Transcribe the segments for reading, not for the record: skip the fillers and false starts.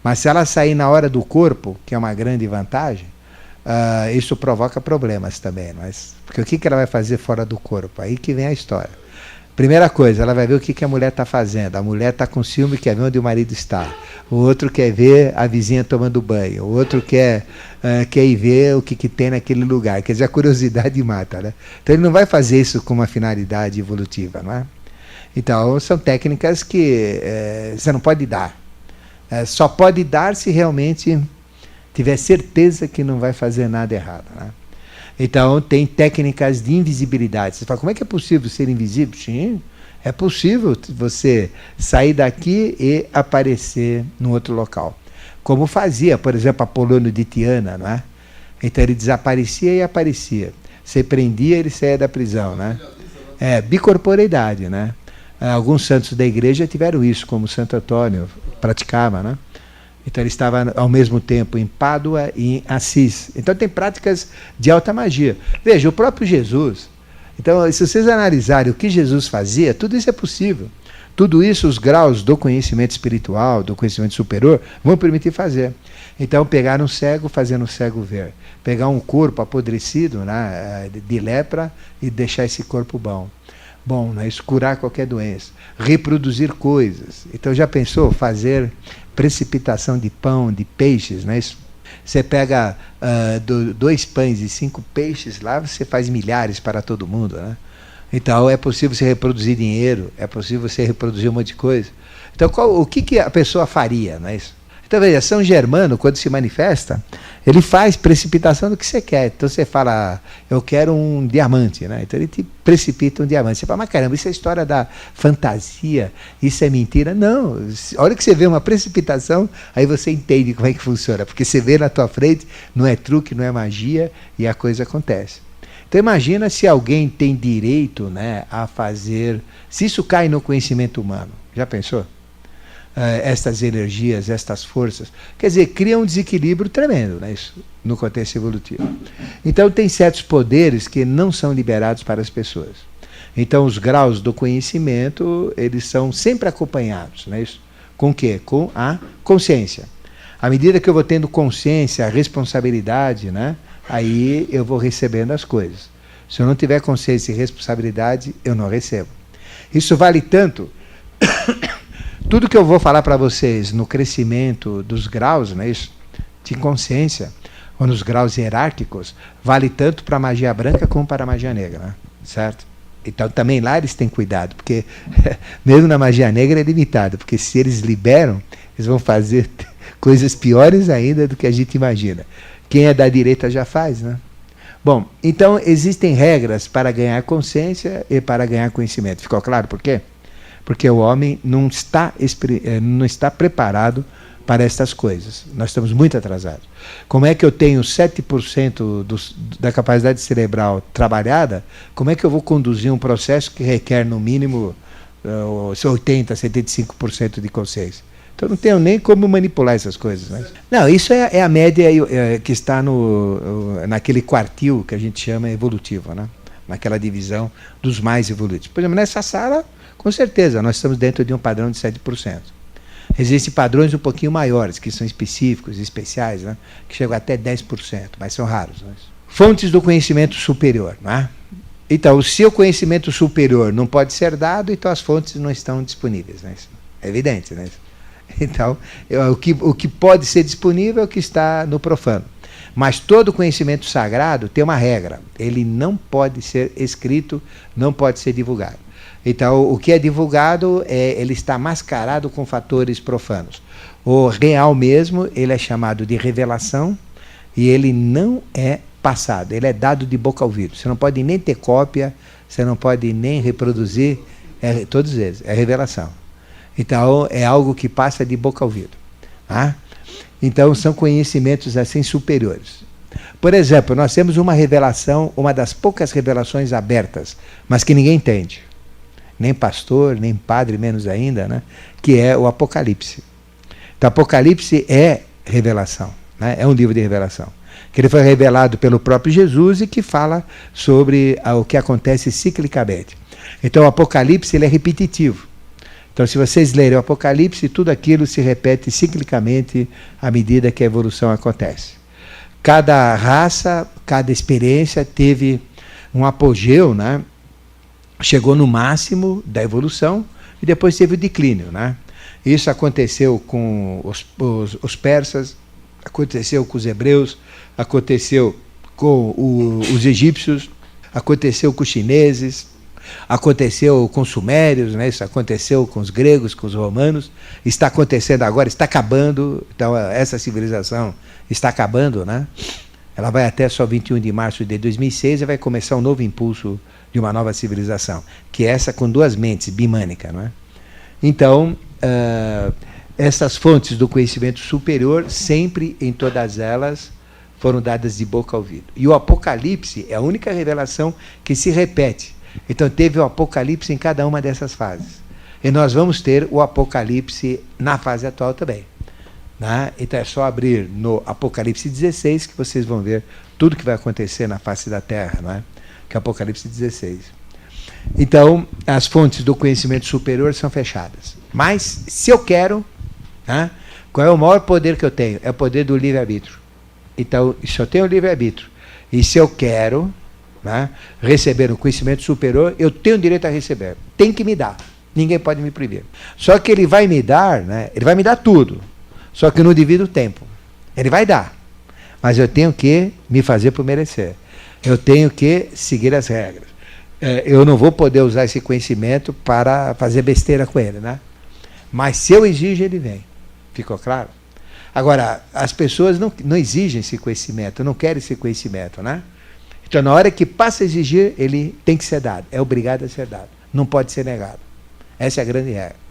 Mas se ela sair na hora do corpo, que é uma grande vantagem, isso provoca problemas também. Porque o que ela vai fazer fora do corpo? Aí que vem a história. Primeira coisa, ela vai ver o que a mulher está fazendo. A mulher está com ciúme, quer ver onde o marido está. O outro quer ver a vizinha tomando banho. O outro quer ir ver o que tem naquele lugar. Quer dizer, a curiosidade mata, né? Então ele não vai fazer isso com uma finalidade evolutiva, não é? Então são técnicas que você não pode dar. Só pode dar se realmente tiver certeza que não vai fazer nada errado, né? Então, tem técnicas de invisibilidade. Você fala, como é que é possível ser invisível? Sim, é possível você sair daqui e aparecer num outro local. Como fazia, por exemplo, Apolônio de Tiana, não é? Então, ele desaparecia e aparecia. Você prendia, ele saía da prisão, né? Bicorporeidade, né? Alguns santos da igreja tiveram isso, como Santo Antônio praticava, né? Então ele estava ao mesmo tempo em Pádua e em Assis. Então tem práticas de alta magia. Veja, o próprio Jesus. Então, se vocês analisarem o que Jesus fazia, tudo isso é possível. Tudo isso, os graus do conhecimento espiritual, do conhecimento superior, vão permitir fazer. Então, pegar um cego, fazendo o cego ver. Pegar um corpo apodrecido, né, de lepra, e deixar esse corpo bom, né, curar qualquer doença. Reproduzir coisas. Então, já pensou fazer precipitação de pão, de peixes, né? Você pega 2 pães e 5 peixes, lá você faz milhares para todo mundo, né? Então é possível você reproduzir dinheiro, é possível você reproduzir um monte de coisa. Então o que a pessoa faria, não é isso? Então veja, São Germano, quando se manifesta, ele faz precipitação do que você quer. Então você fala, eu quero um diamante, né? Então ele te precipita um diamante. Você fala, mas caramba, isso é história da fantasia, isso é mentira. Não, a hora que você vê uma precipitação, aí você entende como é que funciona. Porque você vê na tua frente, não é truque, não é magia, e a coisa acontece. Então imagina se alguém tem direito, né, a fazer, se isso cai no conhecimento humano. Já pensou? Estas energias, estas forças, quer dizer, cria um desequilíbrio tremendo, né, isso, no contexto evolutivo. Então tem certos poderes que não são liberados para as pessoas. Então os graus do conhecimento, eles são sempre acompanhados, né, isso, com o quê? Com a consciência. À medida que eu vou tendo consciência, responsabilidade, né, aí eu vou recebendo as coisas. Se eu não tiver consciência e responsabilidade, eu não recebo. Isso vale tanto... Tudo que eu vou falar para vocês no crescimento dos graus, né, isso, de consciência, ou nos graus hierárquicos, vale tanto para a magia branca como para a magia negra, né, certo? Então também lá eles têm cuidado, porque mesmo na magia negra é limitado, porque se eles liberam, eles vão fazer coisas piores ainda do que a gente imagina. Quem é da direita já faz, né? Bom, então existem regras para ganhar consciência e para ganhar conhecimento. Ficou claro por quê? Porque o homem não está preparado para estas coisas. Nós estamos muito atrasados. Como é que eu tenho 7% da capacidade cerebral trabalhada? Como é que eu vou conduzir um processo que requer, no mínimo, 80%, 75% de consciência? Então não tenho nem como manipular essas coisas, né? Não, isso é a média que está naquele quartil que a gente chama evolutivo, né? Naquela divisão dos mais evolutivos. Por exemplo, nessa sala... Com certeza, nós estamos dentro de um padrão de 7%. Existem padrões um pouquinho maiores, que são específicos, especiais, né? Que chegam até 10%, mas são raros. Né? Fontes do conhecimento superior. Não é? Então, se o conhecimento superior não pode ser dado, então as fontes não estão disponíveis. Né? É evidente. Né? Então, o que pode ser disponível é o que está no profano. Mas todo conhecimento sagrado tem uma regra. Ele não pode ser escrito, não pode ser divulgado. Então, o que é divulgado, ele está mascarado com fatores profanos. O real mesmo, ele é chamado de revelação e ele não é passado, ele é dado de boca ao ouvido. Você não pode nem ter cópia, você não pode nem reproduzir, todos eles, é revelação. Então, é algo que passa de boca ao ouvido. Tá? Então, são conhecimentos assim superiores. Por exemplo, nós temos uma revelação, uma das poucas revelações abertas, mas que ninguém entende. Nem pastor, nem padre, menos ainda, né? Que é o Apocalipse. Então, Apocalipse é revelação, né? É um livro de revelação, que ele foi revelado pelo próprio Jesus e que fala sobre o que acontece ciclicamente. Então, o Apocalipse ele é repetitivo. Então, se vocês lerem o Apocalipse, tudo aquilo se repete ciclicamente à medida que a evolução acontece. Cada raça, cada experiência teve um apogeu, né? Chegou no máximo da evolução e depois teve o declínio, né? Isso aconteceu com os persas, aconteceu com os hebreus, aconteceu com os egípcios, aconteceu com os chineses, aconteceu com os sumérios, né? Isso aconteceu com os gregos, com os romanos, está acontecendo agora, está acabando. Então, essa civilização está acabando, né? Ela vai até só 21 de março de 2006 e vai começar um novo impulso de uma nova civilização, que é essa com duas mentes, bimânica, não é? Então, essas fontes do conhecimento superior, sempre em todas elas, foram dadas de boca a ouvido. E o Apocalipse é a única revelação que se repete. Então, teve o Apocalipse em cada uma dessas fases. E nós vamos ter o Apocalipse na fase atual também. Né? Então, é só abrir no Apocalipse 16 que vocês vão ver tudo que vai acontecer na face da Terra, não é? Que é o Apocalipse 16. Então, as fontes do conhecimento superior são fechadas. Mas, se eu quero, né, qual é o maior poder que eu tenho? É o poder do livre-arbítrio. Então, se eu tenho livre-arbítrio, e se eu quero, né, receber um conhecimento superior, eu tenho direito a receber. Tem que me dar. Ninguém pode me proibir. Só que ele vai me dar, né, ele vai me dar tudo. Só que no devido tempo. Ele vai dar. Mas eu tenho que me fazer por merecer. Eu tenho que seguir as regras. Eu não vou poder usar esse conhecimento para fazer besteira com ele, né? Mas se eu exijo, ele vem. Ficou claro? Agora, as pessoas não exigem esse conhecimento, não querem esse conhecimento, né? Então, na hora que passa a exigir, ele tem que ser dado. É obrigado a ser dado. Não pode ser negado. Essa é a grande regra.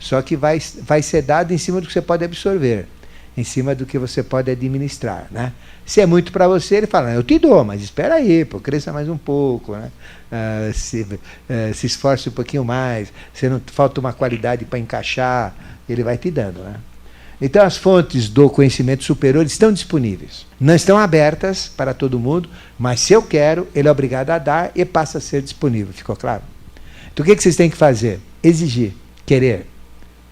Só que vai ser dado em cima do que você pode absorver, em cima do que você pode administrar, né? Se é muito para você, ele fala, eu te dou, mas espera aí, pô, cresça mais um pouco, né? Se esforce um pouquinho mais, se não falta uma qualidade para encaixar, ele vai te dando, né? Então, as fontes do conhecimento superior estão disponíveis. Não estão abertas para todo mundo, mas se eu quero, ele é obrigado a dar e passa a ser disponível. Ficou claro? Então, o que vocês têm que fazer? Exigir, querer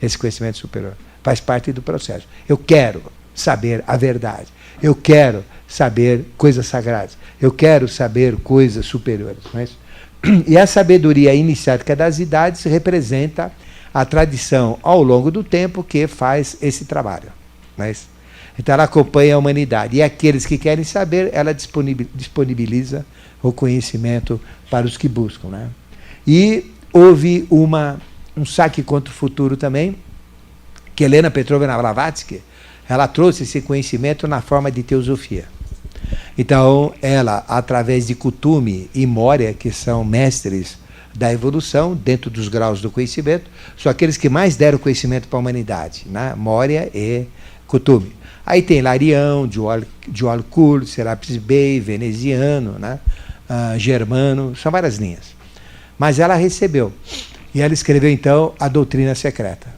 esse conhecimento superior. Faz parte do processo. Eu quero saber a verdade. Eu quero saber coisas sagradas. Eu quero saber coisas superiores. Não é isso? E a sabedoria iniciática das idades representa a tradição ao longo do tempo que faz esse trabalho. Não é isso? Então ela acompanha a humanidade. E aqueles que querem saber, ela disponibiliza o conhecimento para os que buscam. Né? E houve um saque contra o futuro também, que Helena Petrovna Blavatsky, ela trouxe esse conhecimento na forma de teosofia. Então, ela, através de Kuthumi e Moria, que são mestres da evolução, dentro dos graus do conhecimento, são aqueles que mais deram conhecimento para a humanidade, né? Moria e Kuthumi. Aí tem Larião, Djwhal-Khul, Serapis Bey, veneziano, né? Germano, são várias linhas. Mas ela recebeu. E ela escreveu, então, a doutrina secreta.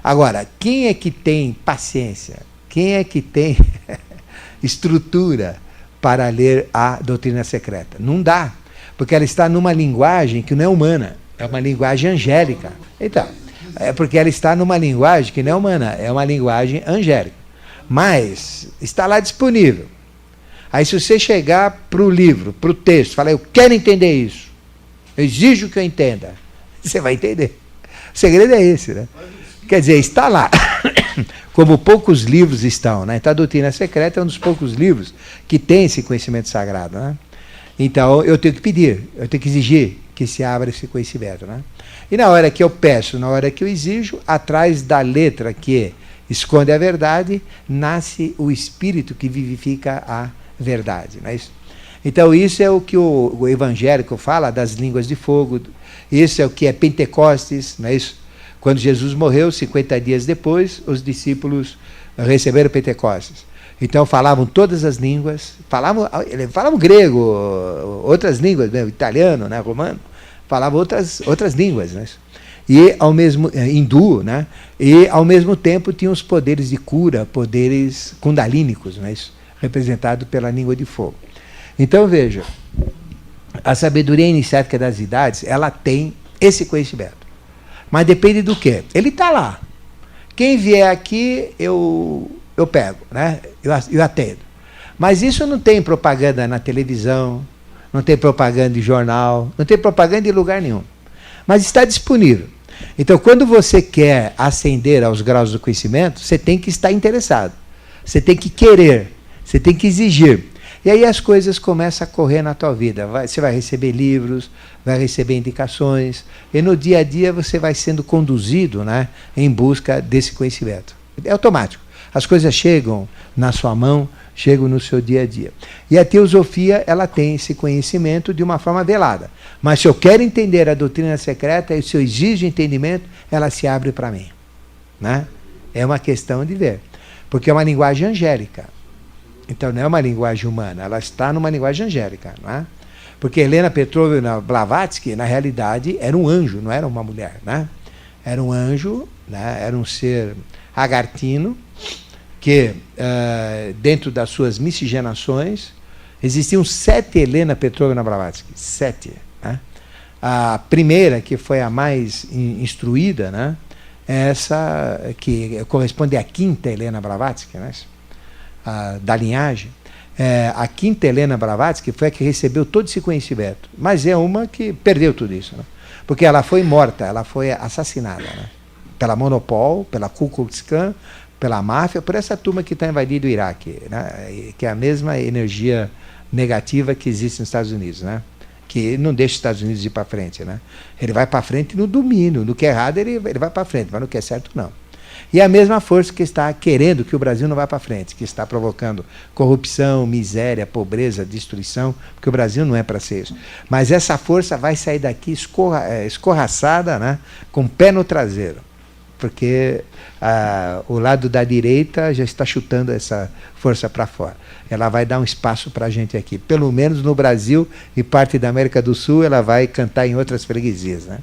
Agora, quem é que tem paciência? Quem é que tem estrutura para ler a doutrina secreta? Não dá, porque ela está numa linguagem que não é humana, é uma linguagem angélica. Então, é porque ela está numa linguagem que não é humana, é uma linguagem angélica. Mas está lá disponível. Aí se você chegar para o livro, para o texto, falar, eu quero entender isso, eu exijo que eu entenda, você vai entender. O segredo é esse, né? Quer dizer, está lá, como poucos livros estão, né? Então, a doutrina secreta é um dos poucos livros que tem esse conhecimento sagrado, né? Então, eu tenho que pedir, eu tenho que exigir que se abra esse conhecimento, né? E na hora que eu peço, na hora que eu exijo, atrás da letra que esconde a verdade, nasce o espírito que vivifica a verdade, não é isso? Então, isso é o que o evangélico fala das línguas de fogo, isso é o que é Pentecostes, não é isso? Quando Jesus morreu, 50 dias depois, os discípulos receberam Pentecostes. Então falavam todas as línguas, falavam grego, outras línguas, né, italiano, né, romano, falavam outras línguas, né, e ao mesmo hindu, né, e ao mesmo tempo tinham os poderes de cura, poderes kundalínicos, né, representados pela língua de fogo. Então veja, a sabedoria iniciática das idades, ela tem esse conhecimento. Mas depende do quê? Ele está lá. Quem vier aqui, eu pego, né? Eu atendo. Mas isso não tem propaganda na televisão, não tem propaganda em jornal, não tem propaganda em lugar nenhum. Mas está disponível. Então, quando você quer ascender aos graus do conhecimento, você tem que estar interessado. Você tem que querer, você tem que exigir. E aí as coisas começam a correr na tua vida. Você vai receber livros, vai receber indicações, e no dia a dia você vai sendo conduzido, né, em busca desse conhecimento. É automático. As coisas chegam na sua mão, chegam no seu dia a dia. E a teosofia, ela tem esse conhecimento de uma forma velada. Mas se eu quero entender a doutrina secreta, e se eu exijo entendimento, ela se abre para mim, né? É uma questão de ver. Porque é uma linguagem angélica. Então não é uma linguagem humana, ela está numa linguagem angélica, não é? Porque Helena Petrovna Blavatsky, na realidade, era um anjo, não era uma mulher, né? Era um anjo, né? Era um ser agartino, que dentro das suas miscigenações, existiam 7 Helena Petrovna Blavatsky, 7. Né? A primeira, que foi a mais instruída, né? Essa que corresponde à 5ª Helena Blavatsky, né? Da linhagem, a 5ª Helena Blavatsky foi a que recebeu todo esse conhecimento, mas é uma que perdeu tudo isso, né? Porque ela foi morta, ela foi assassinada, né? Pela Monopol, pela Ku Klux Klan, pela máfia, por essa turma que está invadindo o Iraque, né? Que é a mesma energia negativa que existe nos Estados Unidos, né? Que não deixa os Estados Unidos ir para frente, né? Ele vai para frente no domínio, no que é errado ele vai para frente, mas no que é certo não. E a mesma força que está querendo que o Brasil não vá para frente, que está provocando corrupção, miséria, pobreza, destruição, porque o Brasil não é para ser isso. Mas essa força vai sair daqui escorraçada, né, com o pé no traseiro, porque o lado da direita já está chutando essa força para fora. Ela vai dar um espaço para a gente aqui. Pelo menos no Brasil e parte da América do Sul, ela vai cantar em outras freguesias, né?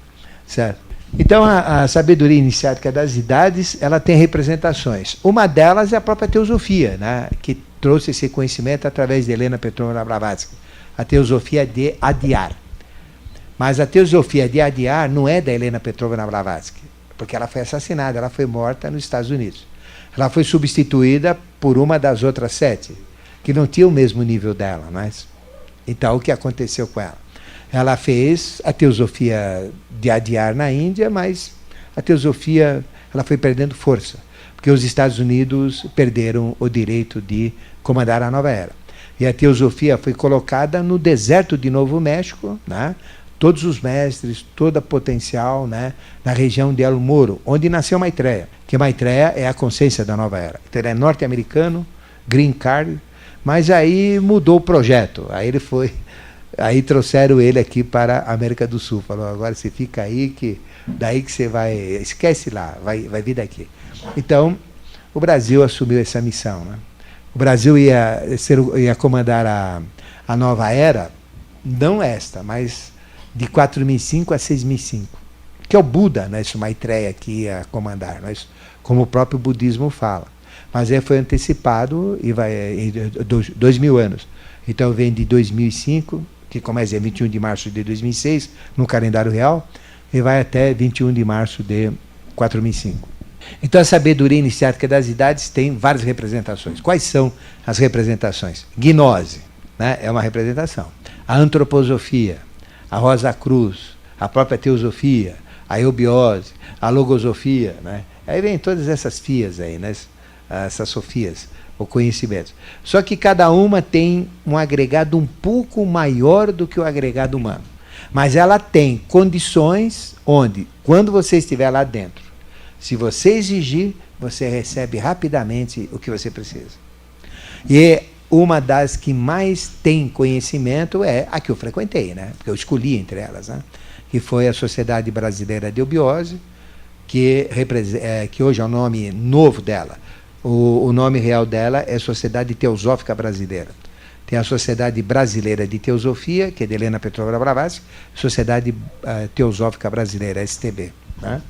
Certo? Então, a sabedoria iniciática das idades, ela tem representações. Uma delas é a própria teosofia, né, que trouxe esse conhecimento através de Helena Petrovna Blavatsky, a teosofia de Adyar. Mas a teosofia de Adyar não é da Helena Petrovna Blavatsky, porque ela foi assassinada, ela foi morta nos Estados Unidos. Ela foi substituída por uma das outras 7, que não tinha o mesmo nível dela. Mas, então, o que aconteceu com ela? Ela fez a teosofia de Adyar na Índia, mas a teosofia ela foi perdendo força, porque os Estados Unidos perderam o direito de comandar a nova era. E a teosofia foi colocada no deserto de Novo México, né? Todos os mestres, toda a potencial, né? Na região de El Moro, onde nasceu Maitreya, que Maitreya é a consciência da nova era. Então ele é norte-americano, green card, mas aí mudou o projeto, aí trouxeram ele aqui para a América do Sul. Falou, agora você fica aí, que daí que você vai... Esquece lá, vai vir daqui. Então, o Brasil assumiu essa missão. Né? O Brasil ia comandar a nova era, não esta, mas de 4005 a 6005. Que é o Buda, né? Esse Maitreya que ia comandar, né? Como o próprio budismo fala. Mas aí foi antecipado e vai em 2000 anos. Então vem de 2005... que começa em 21 de março de 2006, no calendário real, e vai até 21 de março de 4005. Então a sabedoria iniciática das idades tem várias representações. Quais são as representações? Gnose, né, é uma representação. A antroposofia, a Rosa Cruz, a própria teosofia, a eubiose, a logosofia, né? Aí vem todas essas fias aí, né, essas sofias, o conhecimento. Só que cada uma tem um agregado um pouco maior do que o agregado humano. Mas ela tem condições onde, quando você estiver lá dentro, se você exigir, você recebe rapidamente o que você precisa. E uma das que mais tem conhecimento é a que eu frequentei, né? Porque eu escolhi entre elas, né? Que foi a Sociedade Brasileira de Eubiose, que hoje é o nome novo dela. O nome real dela é Sociedade Teosófica Brasileira. Tem a Sociedade Brasileira de Teosofia, que é de Helena Petrovna Blavatsky, Sociedade Teosófica Brasileira, STB. Né?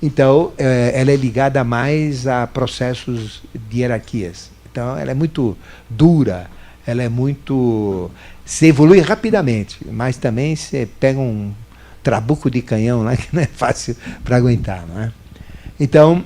Então, ela é ligada mais a processos de hierarquias. Então, ela é muito dura, ela é muito... Se evolui rapidamente, mas também você pega trabuco de canhão lá que não é fácil para aguentar, não é? Então,